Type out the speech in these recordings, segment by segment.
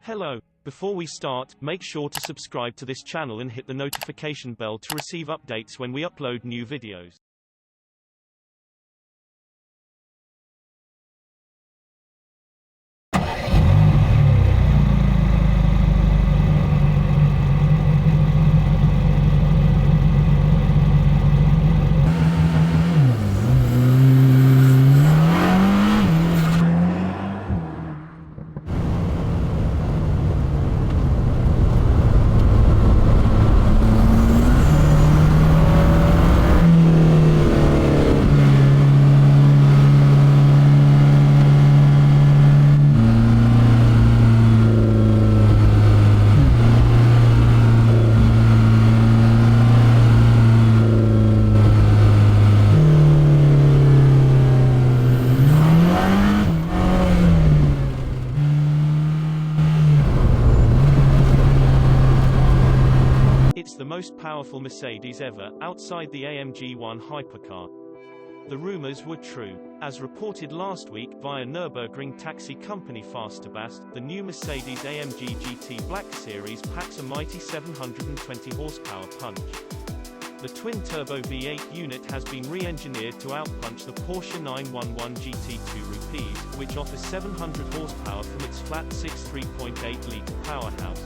Hello. Before we start, make sure to subscribe to this channel and hit the notification bell to receive updates when we upload new videos. It's the most powerful Mercedes ever, outside the AMG 1 hypercar. The rumors were true. As reported last week via Nürburgring taxi company Fastebast, the new Mercedes-AMG GT Black Series packs a mighty 720 horsepower punch. The twin-turbo V8 unit has been re-engineered to outpunch the Porsche 911 GT2 Rapide, which offers 700 horsepower from its flat 6 3.8-litre powerhouse.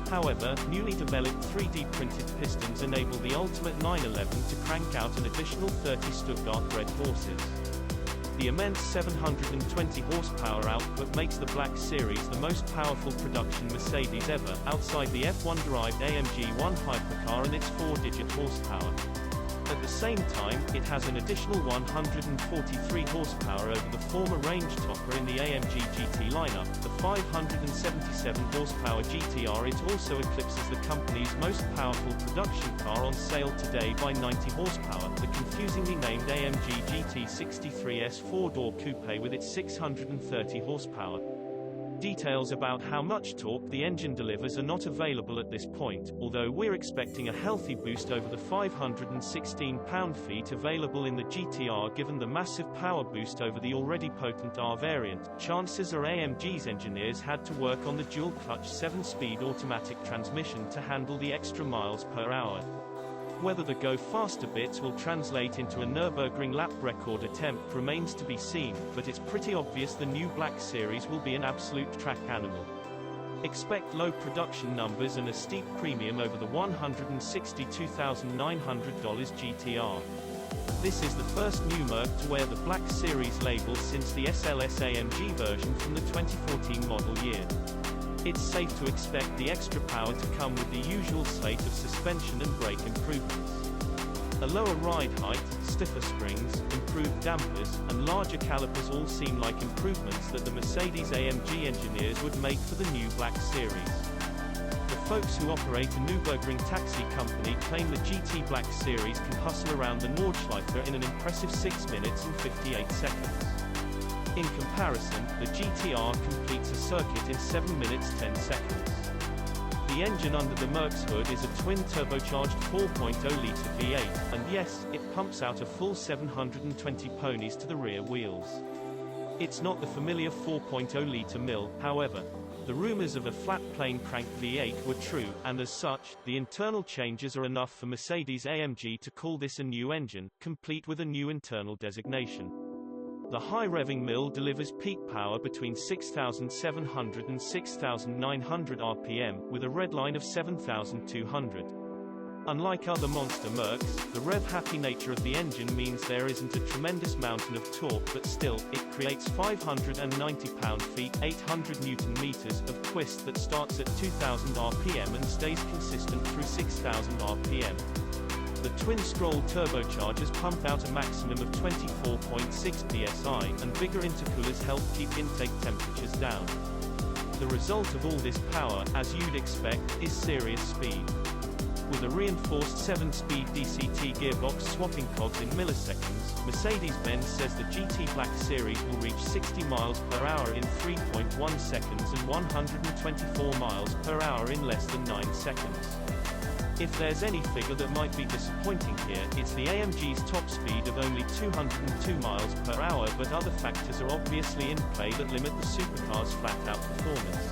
However, newly developed 3D printed pistons enable the ultimate 911 to crank out an additional 30 Stuttgart-bred horses. The immense 720 horsepower output makes the Black Series the most powerful production Mercedes ever, outside the F1-derived AMG 1 hypercar and its 4-digit horsepower. At the same time, it has an additional 143 horsepower over the former range topper in the AMG GT lineup, the 577 horsepower GTR. It also eclipses the company's most powerful production car on sale today by 90 horsepower, the confusingly named AMG GT 63S 4-door coupe with its 630 horsepower. Details about how much torque the engine delivers are not available at this point, although we're expecting a healthy boost over the 516 pound-feet available in the GTR. Given the massive power boost over the already potent R variant, chances are AMG's engineers had to work on the dual-clutch 7-speed automatic transmission to handle the extra miles per hour. Whether the go faster bits will translate into a Nürburgring lap record attempt remains to be seen, but it's pretty obvious the new Black Series will be an absolute track animal. Expect low production numbers and a steep premium over the $162,900 GTR. This is the first new Merc to wear the Black Series label since the SLS AMG version from the 2014 model year. It's safe to expect the extra power to come with the usual slate of suspension and brake improvements. A lower ride height, stiffer springs, improved dampers, and larger calipers all seem like improvements that the Mercedes-AMG engineers would make for the new Black Series. The folks who operate a Nürburgring taxi company claim the GT Black Series can hustle around the Nordschleife in an impressive 6 minutes and 58 seconds. In comparison, the GTR completes a circuit in 7 minutes 10 seconds. The engine under the Merc's hood is a twin-turbocharged 4.0-litre V8, and yes, it pumps out a full 720 ponies to the rear wheels. It's not the familiar 4.0-litre mill, however. The rumors of a flat plane crank V8 were true, and as such, the internal changes are enough for Mercedes-AMG to call this a new engine, complete with a new internal designation. The high-revving mill delivers peak power between 6,700 and 6,900 RPM, with a redline of 7,200. Unlike other monster Mercs, the rev-happy nature of the engine means there isn't a tremendous mountain of torque, but still, it creates 590 pound-feet, 800 Newton-meters, of twist that starts at 2,000 RPM and stays consistent through 6,000 RPM. The twin-scroll turbochargers pump out a maximum of 24.6 psi, and bigger intercoolers help keep intake temperatures down. The result of all this power, as you'd expect, is serious speed. With a reinforced 7-speed DCT gearbox swapping cogs in milliseconds, Mercedes-Benz says the GT Black Series will reach 60 miles per hour in 3.1 seconds and 124 miles per hour in less than 9 seconds. If there's any figure that might be disappointing here, it's the AMG's top speed of only 202 miles per hour, but other factors are obviously in play that limit the supercar's flat-out performance.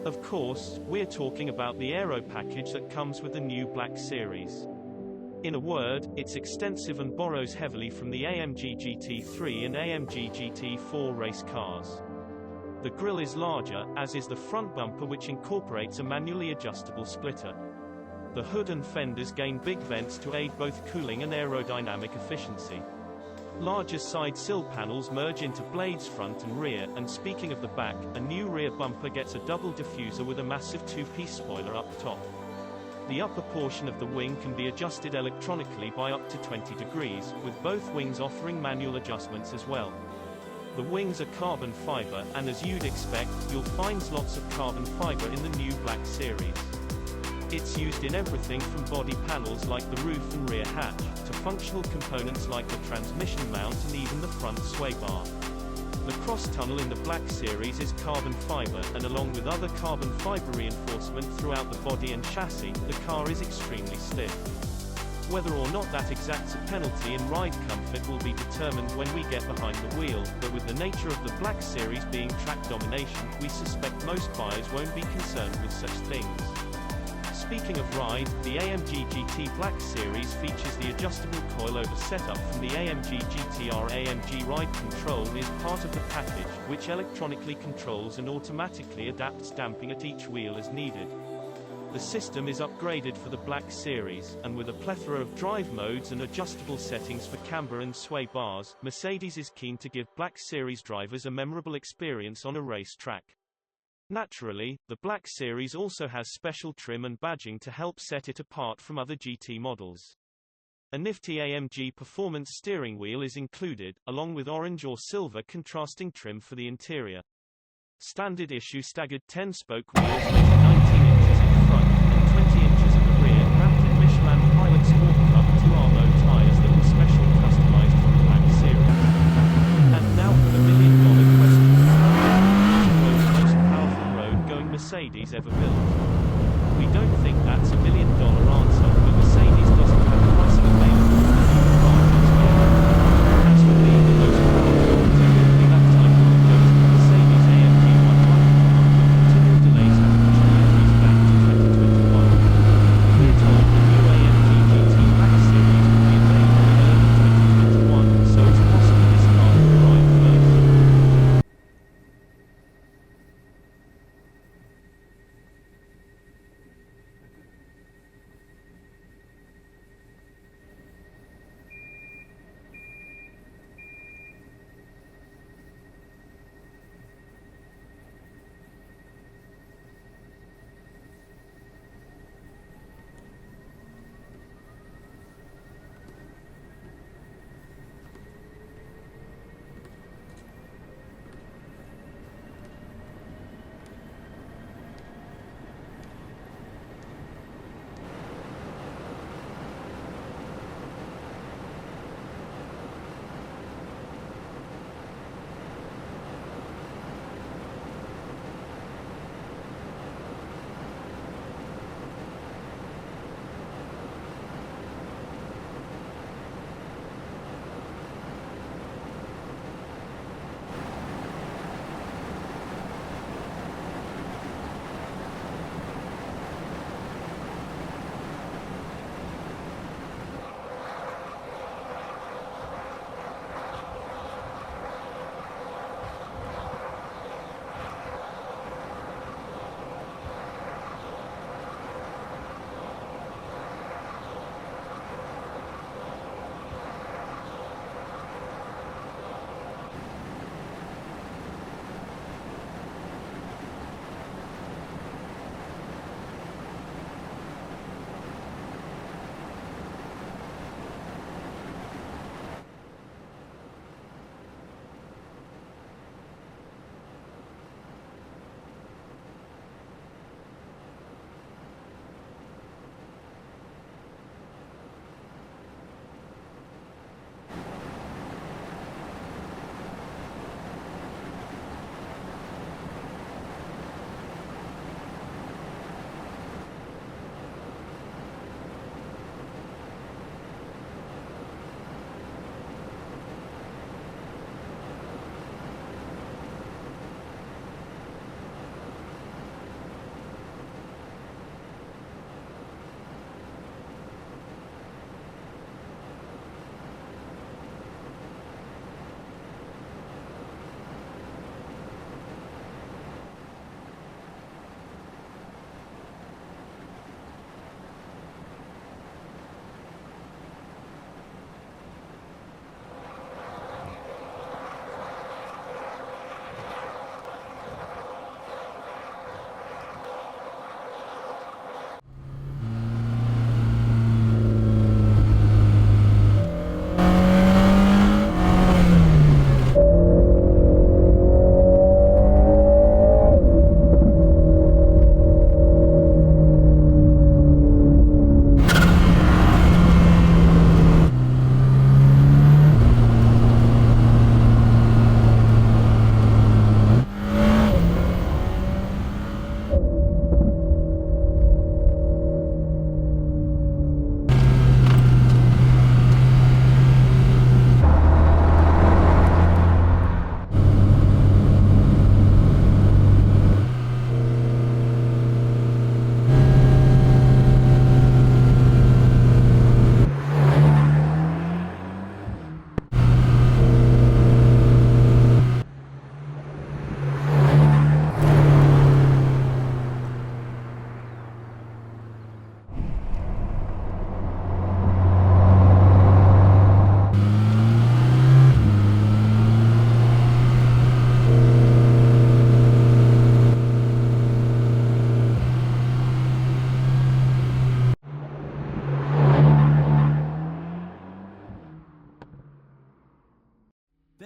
Of course, we're talking about the aero package that comes with the new Black Series. In a word, it's extensive and borrows heavily from the AMG GT3 and AMG GT4 race cars. The grille is larger, as is the front bumper, which incorporates a manually adjustable splitter. The hood and fenders gain big vents to aid both cooling and aerodynamic efficiency. Larger side sill panels merge into blades front and rear, and speaking of the back, a new rear bumper gets a double diffuser with a massive two-piece spoiler up top. The upper portion of the wing can be adjusted electronically by up to 20 degrees, with both wings offering manual adjustments as well. The wings are carbon fiber, and as you'd expect, you'll find lots of carbon fiber in the new Black Series. It's used in everything from body panels like the roof and rear hatch, to functional components like the transmission mount and even the front sway bar. The cross-tunnel in the Black Series is carbon fiber, and along with other carbon fiber reinforcement throughout the body and chassis, the car is extremely stiff. Whether or not that exacts a penalty in ride comfort will be determined when we get behind the wheel, but with the nature of the Black Series being track domination, we suspect most buyers won't be concerned with such things. Speaking of ride, the AMG GT Black Series features the adjustable coilover setup from the AMG GTR. AMG Ride Control is part of the package, which electronically controls and automatically adapts damping at each wheel as needed. The system is upgraded for the Black Series, and with a plethora of drive modes and adjustable settings for camber and sway bars, Mercedes is keen to give Black Series drivers a memorable experience on a race track. Naturally, the Black Series also has special trim and badging to help set it apart from other GT models. A nifty AMG performance steering wheel is included, along with orange or silver contrasting trim for the interior. Standard issue staggered 10-spoke wheels measure 19 inches at the front, and 20 inches at the rear, wrapped in Michelin Pilot Sport Cup 2RMO tyres that were specially customized for the Black Series. And now for the million-dollar question. Mercedes ever built? We don't think that's a million-dollar answer, but Mercedes doesn't have pricing available for the new car just yet. As for being the most powerful, technically that title would go to the Mercedes-AMG 100, but continual delays have pushed the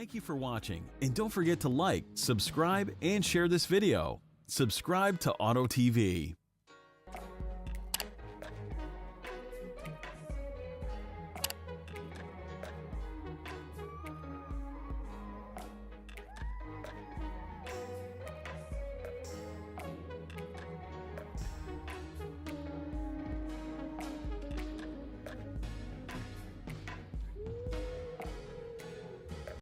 Thank you for watching, and don't forget to like, subscribe, and share this video. Subscribe to Auto TV.